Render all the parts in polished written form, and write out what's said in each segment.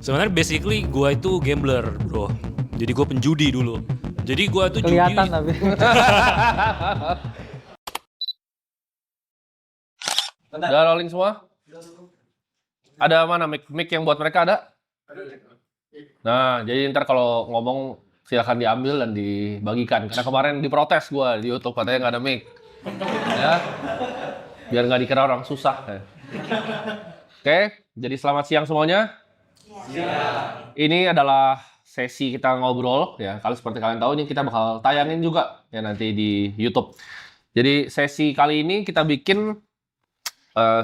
Sebenarnya basically gue itu gambler, bro. Jadi gue penjudi dulu. Jadi gue tuh Kelihatan judi. tapi. Udah rolling semua? Ada mana mic yang buat mereka ada? Nah, jadi ntar kalau ngomong silakan diambil dan dibagikan. Karena kemarin diprotes gua di YouTube katanya nggak ada mic. Ya, biar nggak dikira orang susah. Oke, jadi selamat siang semuanya. Ini adalah sesi kita ngobrol ya. Kalau seperti kalian tahu ini kita bakal tayangin juga ya nanti di YouTube. Jadi sesi kali ini kita bikin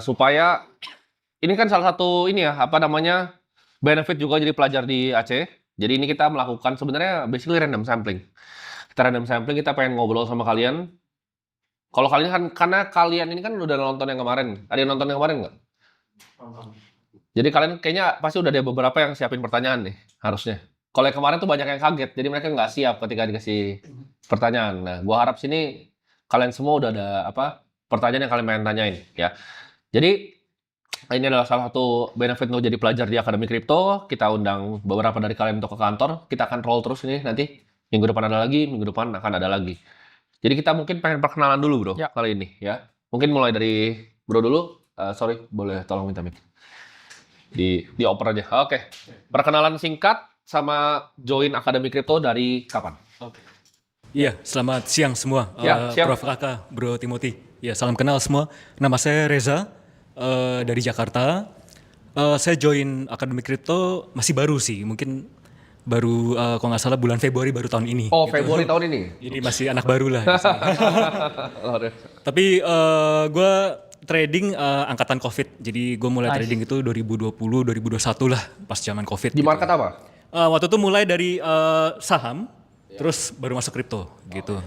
supaya ini kan salah satu ini ya apa namanya benefit juga jadi pelajar di Aceh. Jadi ini kita melakukan sebenarnya basically random sampling. Kita random sampling, kita pengen ngobrol sama kalian. Kalau kalian kan karena kalian ini kan udah nonton yang kemarin. Ada yang nonton yang kemarin nggak? Jadi kalian kayaknya pasti udah ada beberapa yang siapin pertanyaan nih harusnya. Kalau yang kemarin tuh banyak yang kaget, jadi mereka nggak siap ketika dikasih pertanyaan. Nah, gua harap sini kalian semua udah ada apa pertanyaan yang kalian pengen tanyain ya. Jadi ini adalah salah satu benefit untuk jadi pelajar di Akademi Kripto. Kita undang beberapa dari kalian untuk ke kantor. Kita akan roll terus ini nanti. Minggu depan ada lagi, minggu depan akan ada lagi. Jadi kita mungkin pengen perkenalan dulu bro Ya. kali ini ya. Mungkin mulai dari bro dulu. Sorry, boleh tolong minta mic. Dioper aja. Oke. Perkenalan singkat sama join Akademi Kripto dari kapan? Iya, selamat siang semua. Ya, siang. Prof Kakak, Bro Timothy. Ya, salam kenal semua. Nama saya Reza dari Jakarta. Saya join Akademi Kripto masih baru sih, mungkin baru kalau nggak salah bulan Februari baru tahun ini. Oh, Februari tahun ini. Jadi masih anak baru lah. Tapi gue trading angkatan COVID. Jadi gue mulai trading itu 2020, 2021 lah pas zaman COVID. Di market apa? Waktu itu mulai dari saham, terus baru masuk kripto gitu.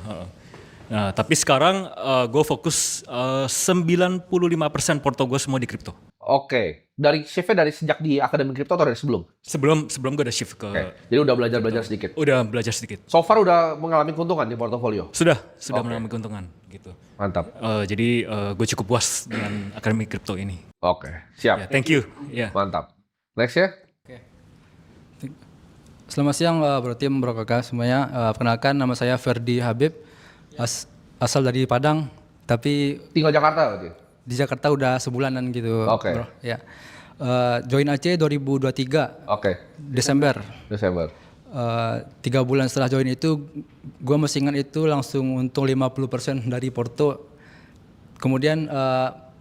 Nah, tapi sekarang gue fokus 95% porto gue semua di kripto. Oke. Dari shift-nya dari sejak di Akademi Kripto atau dari sebelum? Sebelum gue udah shift ke, Oke. Jadi udah belajar sedikit. udah belajar sedikit. So far udah mengalami keuntungan di portofolio? Sudah Oke. mengalami keuntungan gitu. Mantap. Jadi gue cukup puas dengan akademi kripto ini. Oke, Ya, siap. thank you. Ya. Mantap. Next ya? Selamat siang Bro Tim, Bro Kakak semuanya. Perkenalkan nama saya Ferdi Habib. Asal dari Padang, tapi Tinggal Jakarta berarti? di Jakarta udah sebulanan gitu. Oke. Bro. Ya. Join Aceh 2023 Oke, Desember. Desember. 3 bulan setelah join itu, gue masih ingat itu langsung untung 50% dari Porto. Kemudian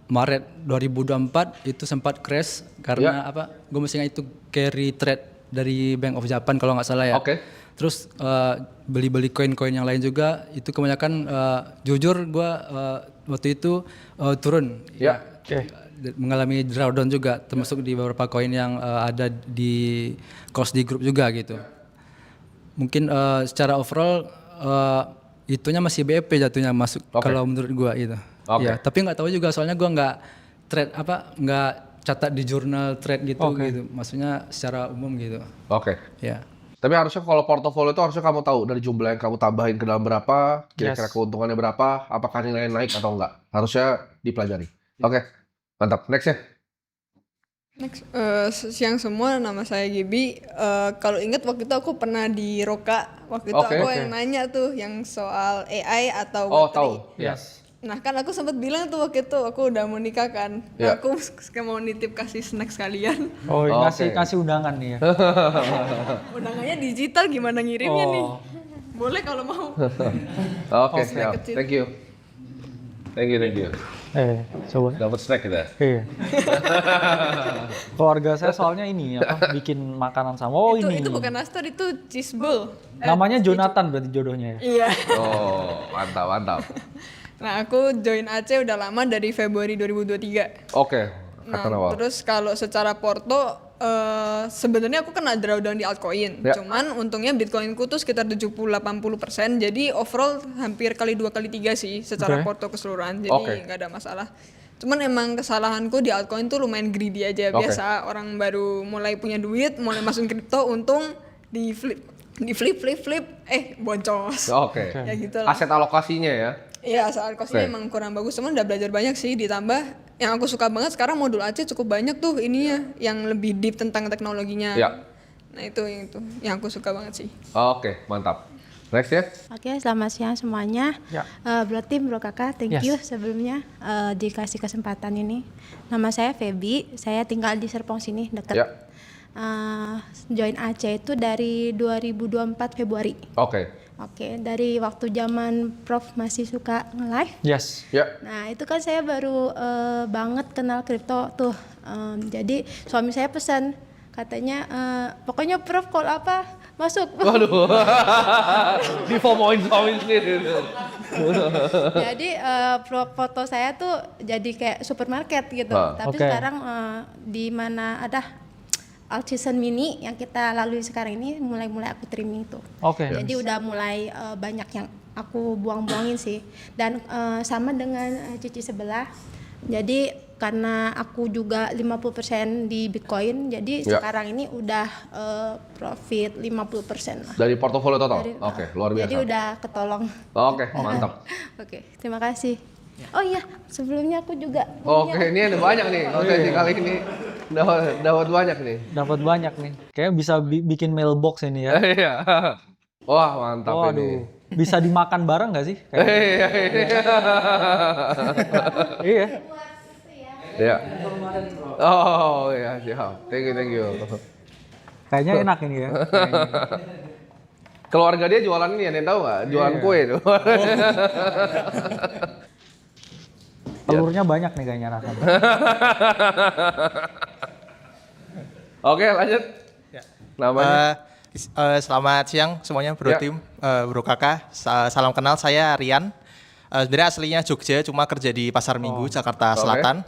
Maret 2024 itu sempat crash karena apa? Gue masih ingat itu carry trade dari Bank of Japan kalau nggak salah ya. Oke. Terus beli-beli koin-koin yang lain juga itu kebanyakan jujur gue waktu itu turun. Ya. Mengalami drawdown juga termasuk di beberapa koin yang ada di di grup juga gitu. Mungkin secara overall itunya masih BEP jatuhnya masuk kalau menurut gua itu. Oke. Ya, tapi nggak tahu juga soalnya gua nggak trade nggak catat di jurnal trade gitu gitu. Maksudnya secara umum gitu. Oke. Ya. Tapi harusnya kalau portofolio itu harusnya kamu tahu dari jumlah yang kamu tambahin ke dalam berapa, kira-kira keuntungannya berapa, apakah nilai naik atau enggak. Harusnya dipelajari. Oke. Mantap. Next ya? Next, siang semua, nama saya Gibi. Kalau ingat waktu itu aku pernah di Roka. Waktu itu Oke, aku oke. yang nanya tuh yang soal AI atau Oh, Web3. tahu. Ya. Nah kan aku sempat bilang tuh waktu itu aku udah mau nikah kan. Ya. Nah, aku mau nitip kasih snack sekalian. Oh, Oke. kasih undangan nih ya. Undangannya digital, gimana ngirimnya nih? Boleh kalau mau. Oke, snack siap. kecil. Thank you. Thank you. Coba. Dapat snack kita. Iya. Keluarga saya soalnya ini bikin makanan sama. Oh Itu bukan nastar, itu cheese ball. Namanya Jonathan berarti jodohnya ya. Iya. Oh, mantap. Nah aku join Aceh udah lama dari Februari 2023. Oke. Kata Nah, awal. terus kalau secara porto sebenarnya aku kena drawdown di altcoin. Ya. Cuman untungnya Bitcoinku tuh sekitar 70-80%. Jadi overall hampir kali 2 kali 3 sih secara porto keseluruhan. Jadi Oke. nggak ada masalah. Cuman emang kesalahanku di altcoin tuh lumayan greedy aja. Oke. Biasa orang baru mulai punya duit, mulai masukin kripto, untung di flip, boncos. Oke. Ya gitu lah. Aset alokasinya ya. Iya, soal kosnya emang kurang bagus, cuman udah belajar banyak sih, ditambah yang aku suka banget sekarang modul AC cukup banyak tuh ininya yang lebih deep tentang teknologinya. Ya. Nah itu yang aku suka banget sih. Oke, mantap. Next ya. Oke, selamat siang semuanya. Ya. Bro Tim, Bro Kakak, thank Yes. you sebelumnya dikasih kesempatan ini. Nama saya Feby, saya tinggal di Serpong sini dekat. Ya. Join AC itu dari 2024 Februari. Oke. Oke, dari waktu zaman Prof masih suka nge-live. Yes. Ya. Nah, itu kan saya baru banget kenal kripto tuh. Jadi suami saya pesan, katanya pokoknya Prof kalau apa masuk. Waduh. Di FOMO-in sendiri. Jadi foto saya tuh jadi kayak supermarket gitu. Tapi Oke. sekarang di mana ada All Season Mini yang kita lalui sekarang ini mulai aku trimming tuh. Oke. Jadi udah mulai banyak yang aku buang-buangin sih. Dan sama dengan cici sebelah. Jadi karena aku juga 50% di Bitcoin, jadi Ya. sekarang ini udah profit 50% lah. Dari portofolio total. Dari- Oke, luar biasa. Jadi udah ketolong. Oke, mantap. Oke, terima kasih. Oh iya, sebelumnya aku juga Oke, punya- ini ada banyak nih. Sesi kali ini dapat banyak nih. Dapat banyak nih. Kayaknya bisa bikin mailbox ini ya. Iya. Wah, mantap Waduh. ini. Bisa dimakan bareng nggak sih? Iya. Iya. Oh, iya, siap. Thank you. Kayaknya enak ini ya. Keluarga dia jualan ini, ada yang tahu nggak? Jualan kue tuh. Telurnya banyak nih kayaknya rasanya. Oke, lanjut. Namanya? Selamat siang semuanya Bro Ya. Tim, Bro Kakak. Salam kenal, saya Rian. Sebenarnya aslinya Jogja, cuma kerja di Pasar Minggu, Jakarta Oke. Selatan.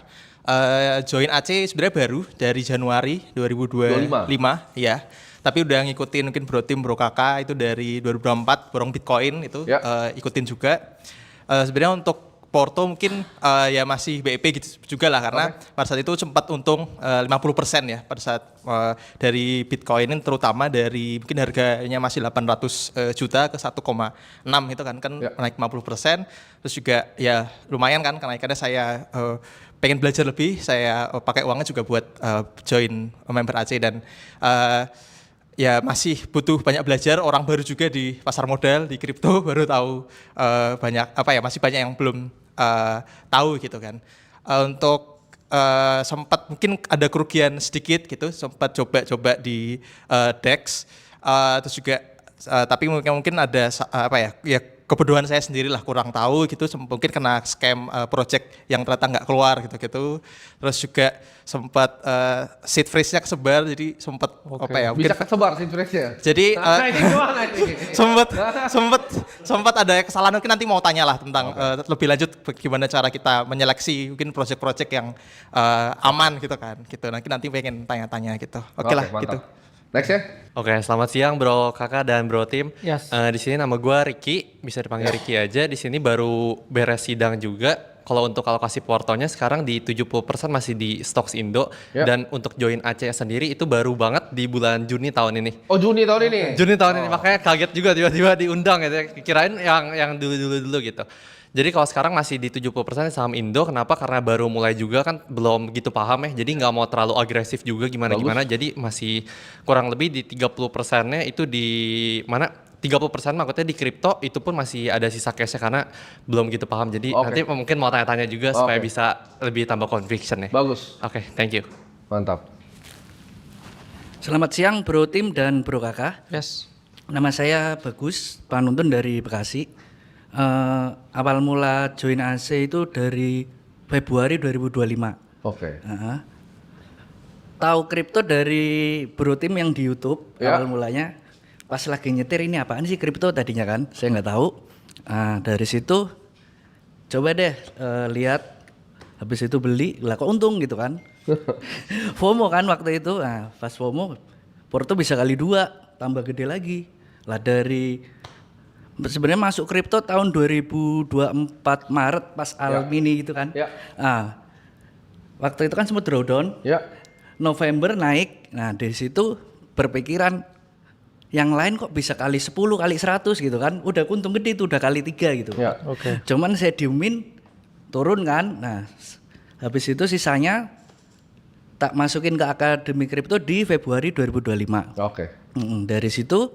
Join AC sebenarnya baru dari Januari 2025, ya. Tapi udah ngikutin mungkin Bro Tim, Bro Kakak itu dari 2024, borong Bitcoin itu Ya. ikutin juga. Sebenarnya untuk Porto mungkin ya masih BEP gitu juga lah karena pada saat itu sempat untung 50% ya pada saat dari Bitcoin ini terutama dari mungkin harganya masih 800 juta ke 1,6 itu kan Ya. naik 50%, terus juga ya lumayan kan kenaikannya. Saya pengen belajar lebih, saya pakai uangnya juga buat join member AC dan ya masih butuh banyak belajar, orang baru juga di pasar modal, di kripto baru tahu banyak masih banyak yang belum tahu gitu kan. Untuk sempat mungkin ada kerugian sedikit gitu, sempat coba di DEX, terus juga tapi mungkin ada ya kebodohan saya sendiri lah, kurang tahu gitu, mungkin kena scam project yang ternyata nggak keluar gitu. Terus juga sempat seed phrase-nya kesebar, jadi sempat mungkin Bisa kesebar sih fresh-nya. jadi Ini gimana ini? sempat ada kesalahan, mungkin nanti mau tanya lah tentang lebih lanjut bagaimana cara kita menyeleksi mungkin project-project yang aman gitu kan. Gitu. Nanti pengen tanya-tanya gitu. Oke lah mantap. gitu. Next ya. Oke, selamat siang Bro Kakak dan Bro Tim. Yes. Di sini nama gue Ricky, bisa dipanggil Ricky aja. Di sini baru beres sidang juga. Kalau untuk alokasi portonya sekarang di 70% masih di Stocks Indo. Ya. Dan untuk join AC sendiri itu baru banget di bulan Juni tahun ini. Oh, Juni tahun ini. Juni tahun ini, makanya kaget juga tiba-tiba diundang gitu. Kirain yang dulu gitu. Jadi kalau sekarang masih di 70% saham Indo, kenapa? Karena baru mulai juga kan belum gitu paham ya. Jadi nggak mau terlalu agresif juga gimana-gimana. Jadi masih kurang lebih di 30%-nya itu di mana? 30% maksudnya di kripto itu pun masih ada sisa cash-nya karena belum gitu paham. Jadi Oke. nanti mungkin mau tanya-tanya juga supaya Oke. bisa lebih tambah conviction ya. Bagus. Oke, thank you. Mantap. Selamat siang Bro Tim dan Bro Kakak. Yes. Nama saya Bagus, panuntun dari Bekasi. Awal mula join AC itu dari Februari 2025. Oke. Tahu kripto dari Bro Tim yang di YouTube Ya. awal mulanya. Pas lagi nyetir ini apaan sih kripto tadinya kan? Saya nggak tahu. Dari situ coba deh lihat, habis itu beli, lah kok untung gitu kan? FOMO kan waktu itu. Nah, pas FOMO, Porto bisa kali 2, tambah gede lagi. Lah dari sebenarnya masuk kripto tahun 2024 Maret pas Almini gitu kan. Ya. Waktu itu kan sempat drawdown. Ya. November naik. Nah, dari situ berpikiran yang lain kok bisa kali 10, kali 100 gitu kan. Udah untung gede itu udah kali 3 gitu. Ya. Oke. Cuman saya diemin, turun kan. Nah, Habis itu sisanya tak masukin ke akademi kripto di Februari 2025. Oke. Dari situ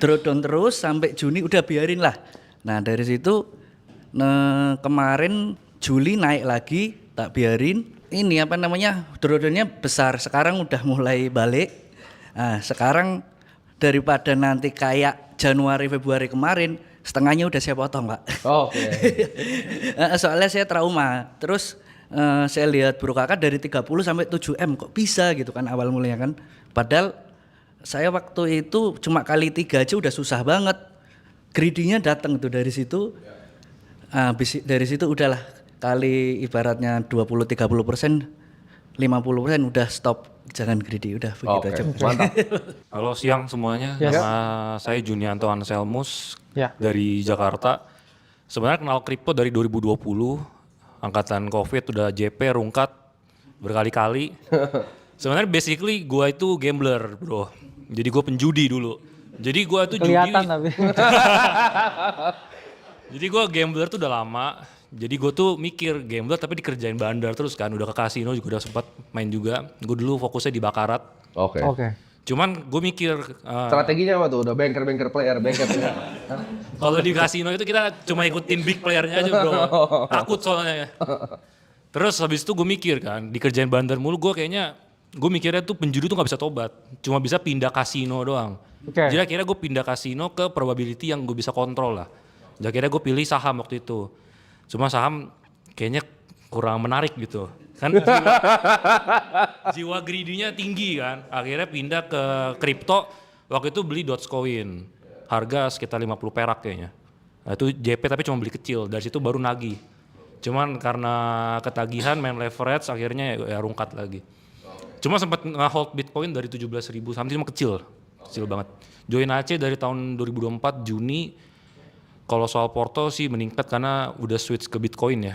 drawdown terus sampai Juni udah biarin lah. Nah dari situ kemarin Juli naik lagi, tak biarin. Ini apa namanya, drawdownnya besar. Sekarang udah mulai balik. Nah sekarang daripada nanti kayak Januari Februari kemarin, setengahnya udah saya potong Pak. Oke. Soalnya saya trauma. Terus saya lihat Bro Kakak dari 30 sampai 7M kok bisa gitu kan awal mulanya kan. Padahal saya waktu itu cuma kali 3 aja udah susah banget. Greedy-nya datang tuh dari situ. Dari situ udahlah kali ibaratnya 20-30%, 50% udah stop, jangan greedy, udah begitu aja. Mantap. Halo siang semuanya, nama saya Junianto Anselmus dari Jakarta. Sebenarnya kenal kripto dari 2020, angkatan COVID udah JP rungkat berkali-kali. Sebenarnya basically gua itu gambler bro, jadi gua penjudi dulu. Jadi gua tuh Kelihatan judi. tapi. Jadi gua gambler tuh udah lama. Jadi gue tuh mikir gambler tapi dikerjain bandar terus kan, udah ke kasino juga udah sempat main juga. Gue dulu fokusnya di bakarat. Oke. Cuman gue mikir Strateginya apa tuh? Udah banker player. kalau di kasino itu kita cuma ikutin big playernya aja bro. Takut soalnya. Terus habis itu gue mikir kan, dikerjain bandar mulu gue kayaknya, gue mikirnya tuh penjudi tuh gak bisa tobat. Cuma bisa pindah kasino doang. Jadi akhirnya gue pindah kasino ke probability yang gue bisa kontrol lah. Jadi akhirnya gue pilih saham waktu itu. Cuma saham kayaknya kurang menarik gitu. Kan jiwa greedy-nya tinggi kan. Akhirnya pindah ke kripto. Waktu itu beli Dogecoin. Harga sekitar 50 perak kayaknya. Nah itu JP tapi cuma beli kecil. Dari situ baru nagih. Cuman karena ketagihan main leverage akhirnya ya rungkat lagi. Cuma sempat nge-hold Bitcoin dari 17.000 something, cuma kecil banget. Join AC dari tahun 2024 Juni. Kalau soal porto sih meningkat karena udah switch ke Bitcoin ya,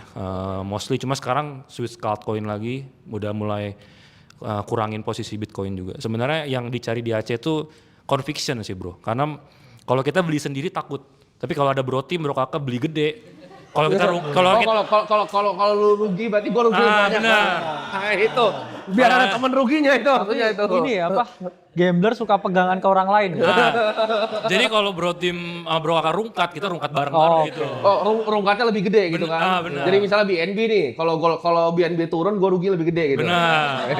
mostly. Cuma sekarang switch ke altcoin lagi, udah mulai kurangin posisi Bitcoin juga. Sebenarnya yang dicari di AC itu conviction sih bro, karena kalau kita beli sendiri takut, tapi kalau ada bro team, bro kakak beli gede. Kalau kita kalau lu rugi berarti gua rugi banyak. Benar. Nah, itu biar ada temen ruginya itu maksudnya itu. Ini ya apa? Gambler suka pegangan ke orang lain. Jadi kalau bro tim bro kakak rungkat, kita rungkat bareng-bareng gitu. Oh, rungkatnya lebih gede gitu kan. Benar. Jadi misalnya BNB nih, kalau BNB turun gua rugi lebih gede gitu. Benar.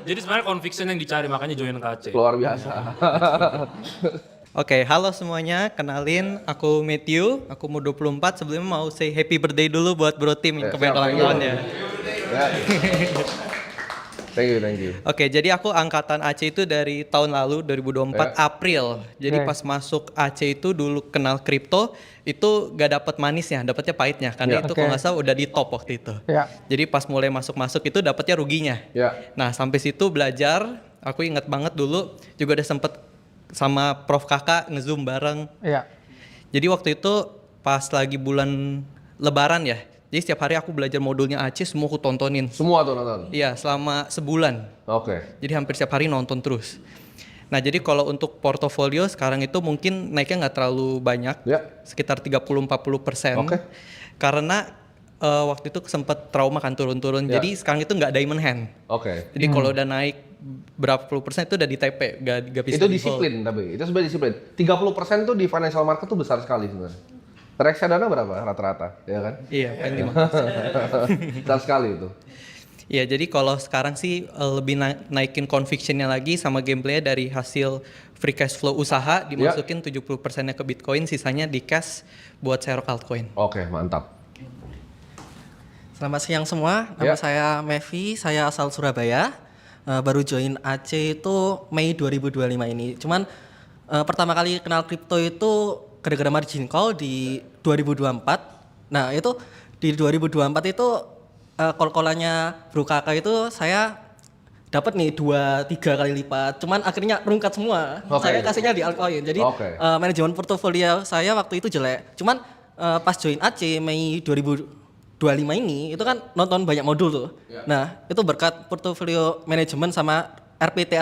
Jadi sebenarnya conviction yang dicari, makanya join KC. Luar biasa. Oke, halo semuanya. Kenalin, aku Matthew. Aku umur 24. Sebelumnya mau say happy birthday dulu buat bro tim yang kemarin ulang tahun ya. Thank you. Oke, jadi aku angkatan AC itu dari tahun lalu 2024 April. Jadi pas masuk AC itu dulu kenal kripto itu gak dapet manisnya, dapetnya pahitnya karena itu kalau nggak salah udah di top waktu itu. Jadi pas mulai masuk itu dapetnya ruginya. Nah sampai situ belajar. Aku inget banget dulu juga udah sempet sama Prof Kakak nge-zoom bareng. Jadi waktu itu pas lagi bulan Lebaran ya. Jadi setiap hari aku belajar modulnya AC, semua aku tontonin. Semua tuh nonton? Iya, selama sebulan. Jadi hampir setiap hari nonton terus. Nah jadi kalau untuk portofolio sekarang itu mungkin naiknya nggak terlalu banyak. Sekitar 30-40%. Karena waktu itu sempat trauma kan turun-turun. Jadi sekarang itu nggak diamond hand. Jadi kalau udah naik berapa puluh persen itu udah di TP, gak bisa itu disiplin tapi, itu sebenarnya disiplin. 30% tuh di financial market tuh besar sekali sebenarnya. Reksadana berapa rata-rata, ya kan? Iya, paling 5%. Besar sekali itu. Iya, jadi kalau sekarang sih lebih naikin convictionnya lagi sama gameplaynya dari hasil free cash flow usaha, dimasukin 70%-nya ke Bitcoin, sisanya di cash buat share altcoin. Oke, mantap. Selamat siang semua, nama saya Mevi, saya asal Surabaya. Baru join AC itu Mei 2025 ini. Cuman pertama kali kenal kripto itu gara-gara margin call di 2024. Nah itu di 2024 itu call-callannya Bro Kakak itu saya dapat nih 2-3 kali lipat. Cuman akhirnya rungkat semua. Saya kasihnya di altcoin. Jadi manajemen portofolio saya waktu itu jelek. Cuman pas join AC Mei 2025 ini itu kan nonton banyak modul tuh. Nah itu berkat portfolio manajemen sama RPT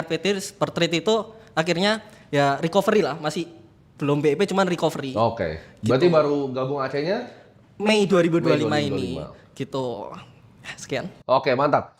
per trade itu akhirnya ya recovery lah, masih belum BEP cuman recovery. Berarti baru gabung AC-nya Mei 2025 ini gitu. Sekian. Oke, mantap.